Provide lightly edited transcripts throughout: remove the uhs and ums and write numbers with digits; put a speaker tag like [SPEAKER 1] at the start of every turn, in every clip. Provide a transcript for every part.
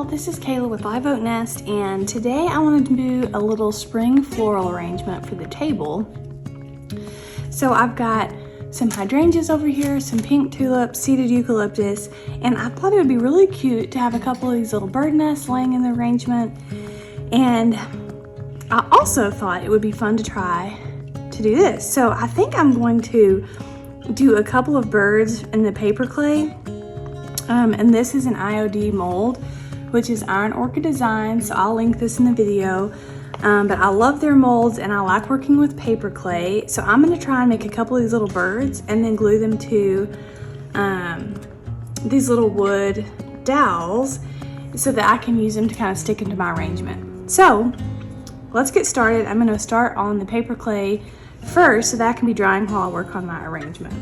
[SPEAKER 1] y'all, this is Kayla with Live Oak Nest, and today I wanted to do a little spring floral arrangement for the table. So I've got some hydrangeas over here, some pink tulips, seeded eucalyptus, and I thought it would be really cute to have a couple of these little bird nests laying in the arrangement. And I also thought it would be fun to try to do this. So I think I'm going to do a couple of birds in the Paperclay. And this is an IOD mold, which is Iron Orchid Design, so I'll link this in the video. But I love their molds and I like working with Paperclay, so I'm going to try and make a couple of these little birds and then glue them to these little wood dowels so that I can use them to kind of stick into my arrangement. So let's get started. I'm going to start on the Paperclay first so that can be drying while I work on my arrangement.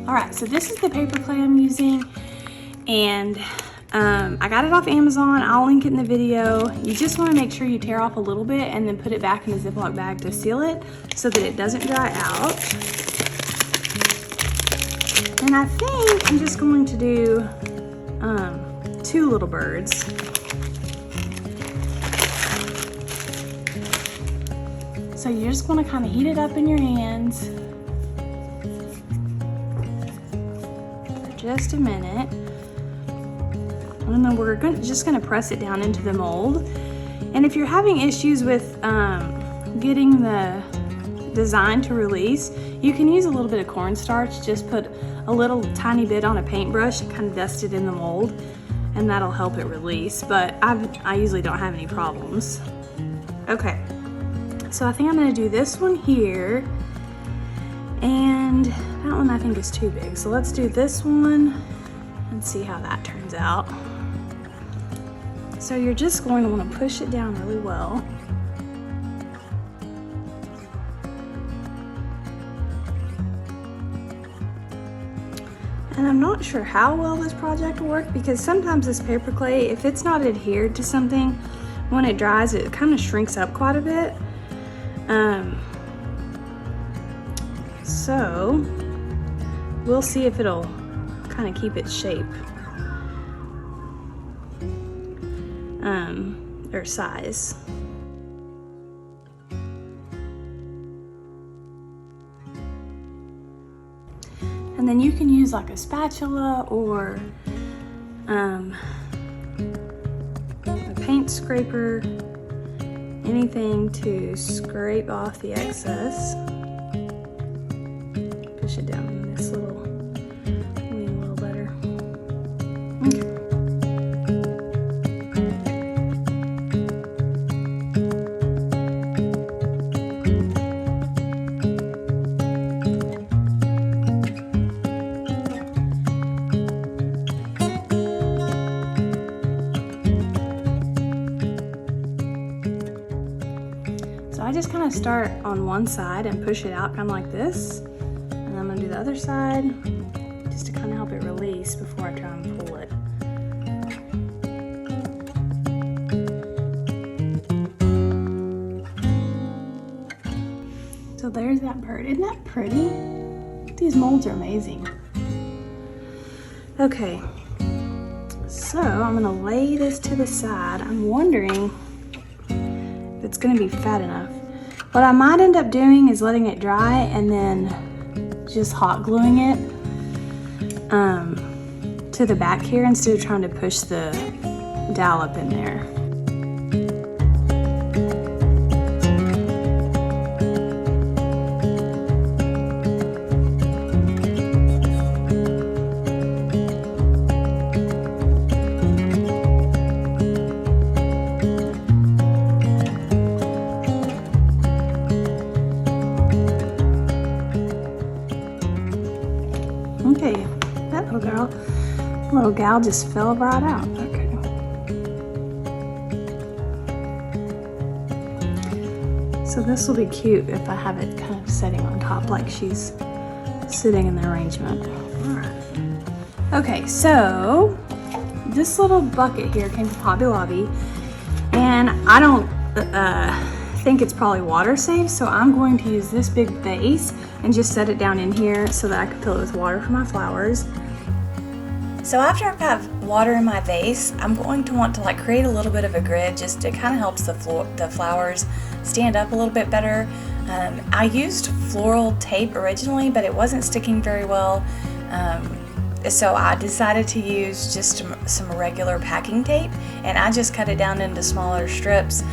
[SPEAKER 1] Alright, so this is the Paperclay I'm using, and I got it off Amazon. I'll link it in the video. You just want to make sure you tear off a little bit and then put it back in a Ziploc bag to seal it so that it doesn't dry out. And I think I'm just going to do 2 little birds. So you're just going to kind of heat it up in your hands. Just a minute, and then we're just going to press it down into the mold. And if you're having issues with getting the design to release, you can use a little bit of cornstarch. Just put a little tiny bit on a paintbrush and kind of dust it in the mold, and that'll help it release. But I usually don't have any problems. Okay, so I think I'm going to do this one here, and that one I think is too big, so let's do this one and see how that turns out. So you're just going to want to push it down really well. And I'm not sure how well this project will work, because sometimes this Paperclay, if it's not adhered to something, when it dries it kind of shrinks up quite a bit. So we'll see if it'll kind of keep its shape or size. And then you can use like a spatula or a paint scraper, anything to scrape off the excess. Push it down in this little wing a little better. Okay. So I just kind of start on one side and push it out kind of like this. I'm going to do the other side just to kind of help it release before I try and pull it. So there's that bird. Isn't that pretty? These molds are amazing. Okay, so I'm going to lay this to the side. I'm wondering if it's going to be fat enough. What I might end up doing is letting it dry and then just hot gluing it to the back here instead of trying to push the dowel up in there. Okay, that little gal just fell right out. Okay. So this will be cute if I have it kind of sitting on top like she's sitting in the arrangement. Alright. Okay, so this little bucket here came from Hobby Lobby, and I don't think it's probably water safe, so I'm going to use this big vase and just set it down in here so that I can fill it with water for my flowers. So after I've got water in my vase, I'm going to want to like create a little bit of a grid just to kind of helps the flowers stand up a little bit better. I used floral tape originally, but it wasn't sticking very well. So I decided to use just some regular packing tape, and I just cut it down into smaller strips.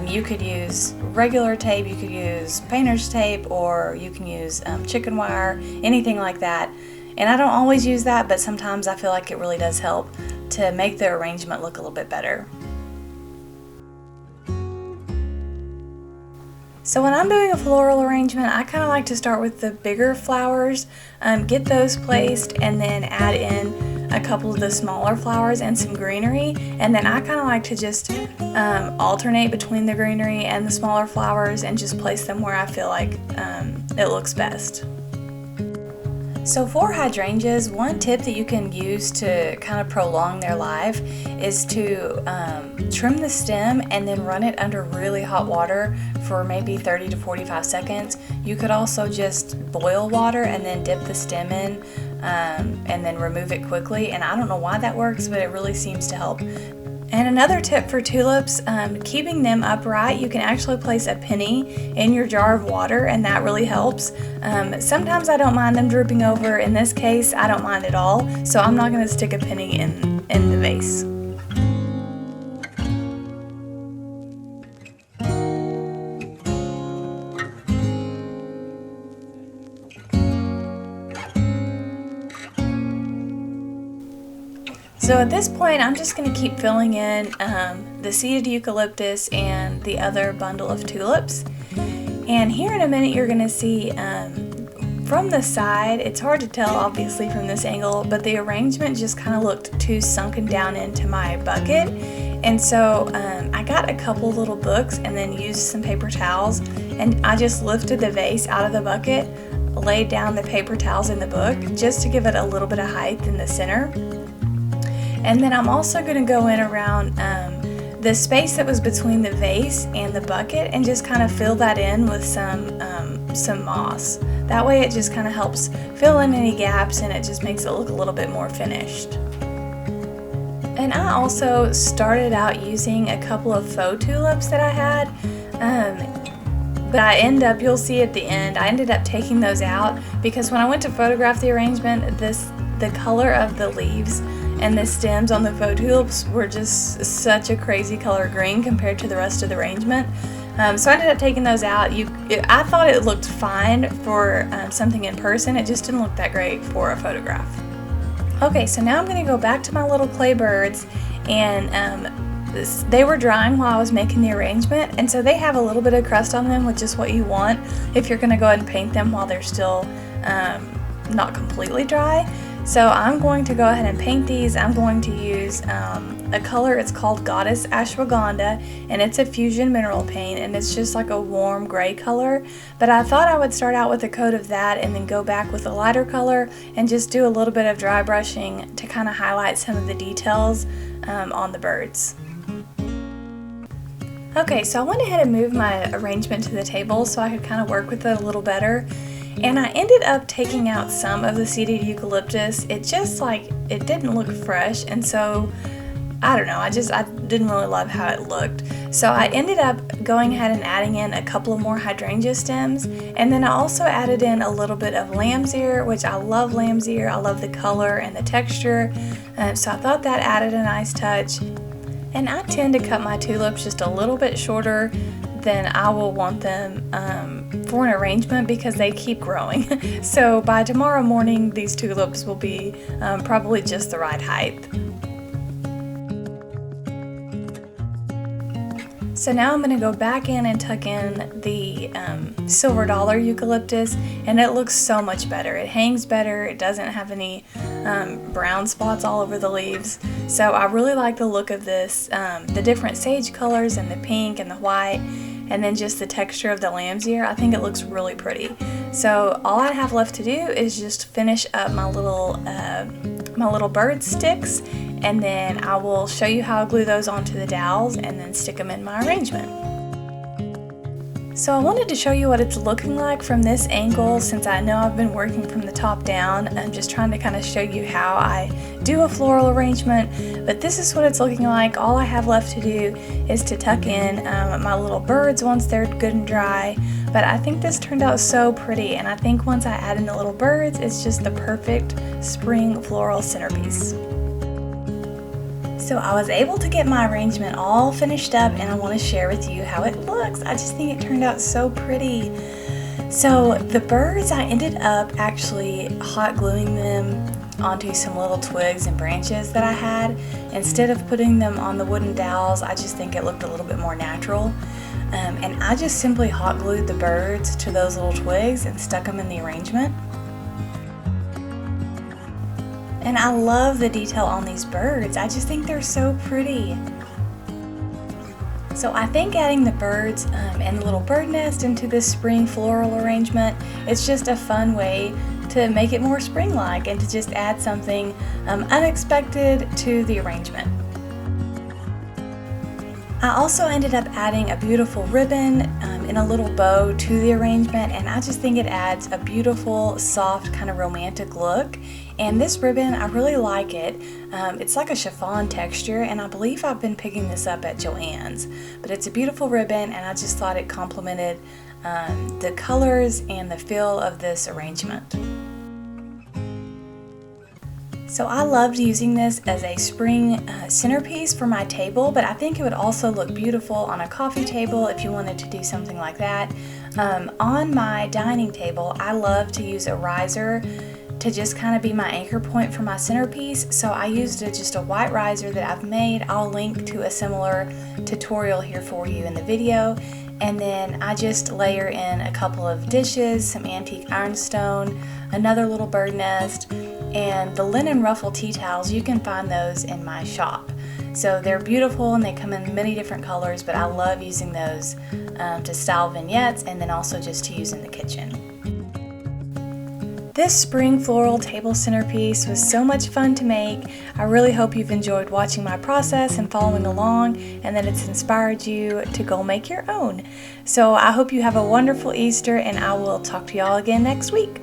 [SPEAKER 1] You could use regular tape, you could use painter's tape, or you can use chicken wire, anything like that. And I don't always use that, but sometimes I feel like it really does help to make the arrangement look a little bit better. So when I'm doing a floral arrangement, I kind of like to start with the bigger flowers, get those placed, and then add in a couple of the smaller flowers and some greenery. And then I kind of like to just alternate between the greenery and the smaller flowers and just place them where I feel like it looks best. So for hydrangeas, one tip that you can use to kind of prolong their life is to trim the stem and then run it under really hot water for maybe 30 to 45 seconds. You could also just boil water and then dip the stem in and then remove it quickly. And I don't know why that works, but it really seems to help. And another tip for tulips, keeping them upright, you can actually place a penny in your jar of water, and that really helps. Sometimes I don't mind them drooping over. In this case, I don't mind at all, so I'm not going to stick a penny in the vase. So at this point, I'm just going to keep filling in the seeded eucalyptus and the other bundle of tulips. And here in a minute, you're going to see from the side, it's hard to tell obviously from this angle, but the arrangement just kind of looked too sunken down into my bucket. And so I got a couple little books and then used some paper towels, and I just lifted the vase out of the bucket, laid down the paper towels in the book just to give it a little bit of height in the center. And then I'm also going to go in around the space that was between the vase and the bucket and just kind of fill that in with some moss. That way it just kind of helps fill in any gaps, and it just makes it look a little bit more finished. And I also started out using a couple of faux tulips that I had, but you'll see at the end, I ended up taking those out because when I went to photograph the arrangement, the color of the leaves and the stems on the faux tulips were just such a crazy color green compared to the rest of the arrangement. So I ended up taking those out. I thought it looked fine for something in person. It just didn't look that great for a photograph. Okay, so now I'm going to go back to my little clay birds, and they were drying while I was making the arrangement, and so they have a little bit of crust on them, which is what you want if you're going to go ahead and paint them while they're still not completely dry. So I'm going to go ahead and paint these. I'm going to use a color, it's called Goddess Ashwagandha, and it's a fusion mineral paint, and it's just like a warm gray color. But I thought I would start out with a coat of that and then go back with a lighter color and just do a little bit of dry brushing to kind of highlight some of the details on the birds. Okay, so I went ahead and moved my arrangement to the table so I could kind of work with it a little better. And I ended up taking out some of the seeded eucalyptus. It didn't look fresh, and so I don't know, I didn't really love how it looked. So I ended up going ahead and adding in a couple of more hydrangea stems, and then I also added in a little bit of lamb's ear, which I love lamb's ear. I love the color and the texture, so I thought that added a nice touch. And I tend to cut my tulips just a little bit shorter than I will want them for an arrangement because they keep growing. So by tomorrow morning, these tulips will be probably just the right height. So now I'm going to go back in and tuck in the silver dollar eucalyptus, and it looks so much better. It hangs better, it doesn't have any brown spots all over the leaves. So I really like the look of this, the different sage colors and the pink and the white, and then just the texture of the lamb's ear. I think it looks really pretty. So all I have left to do is just finish up my little bird sticks, and then I will show you how I glue those onto the dowels and then stick them in my arrangement. So I wanted to show you what it's looking like from this angle, since I know I've been working from the top down. I'm just trying to kind of show you how I do a floral arrangement, but this is what it's looking like. All I have left to do is to tuck in my little birds once they're good and dry. But I think this turned out so pretty, and I think once I add in the little birds, it's just the perfect spring floral centerpiece. So I was able to get my arrangement all finished up, and I want to share with you how it looks. I just think it turned out so pretty. So the birds, I ended up actually hot gluing them onto some little twigs and branches that I had. Instead of putting them on the wooden dowels, I just think it looked a little bit more natural. And I just simply hot glued the birds to those little twigs and stuck them in the arrangement. And I love the detail on these birds. I just think they're so pretty. So I think adding the birds and the little bird nest into this spring floral arrangement, it's just a fun way to make it more spring-like and to just add something unexpected to the arrangement. I also ended up adding a beautiful ribbon in a little bow to the arrangement, and I just think it adds a beautiful, soft, kind of romantic look. And this ribbon, I really like it. It's like a chiffon texture, and I believe I've been picking this up at Joann's. But it's a beautiful ribbon, and I just thought it complemented the colors and the feel of this arrangement. So I loved using this as a spring centerpiece for my table, but I think it would also look beautiful on a coffee table if you wanted to do something like that. On my dining table, I love to use a riser to just kind of be my anchor point for my centerpiece. So I used just a white riser that I've made. I'll link to a similar tutorial here for you in the video. And then I just layer in a couple of dishes, some antique ironstone, another little bird nest, and the linen ruffle tea towels. You can find those in my shop. So they're beautiful and they come in many different colors, but I love using those to style vignettes and then also just to use in the kitchen. This spring floral table centerpiece was so much fun to make. I really hope you've enjoyed watching my process and following along, and that it's inspired you to go make your own. So I hope you have a wonderful Easter, and I will talk to y'all again next week.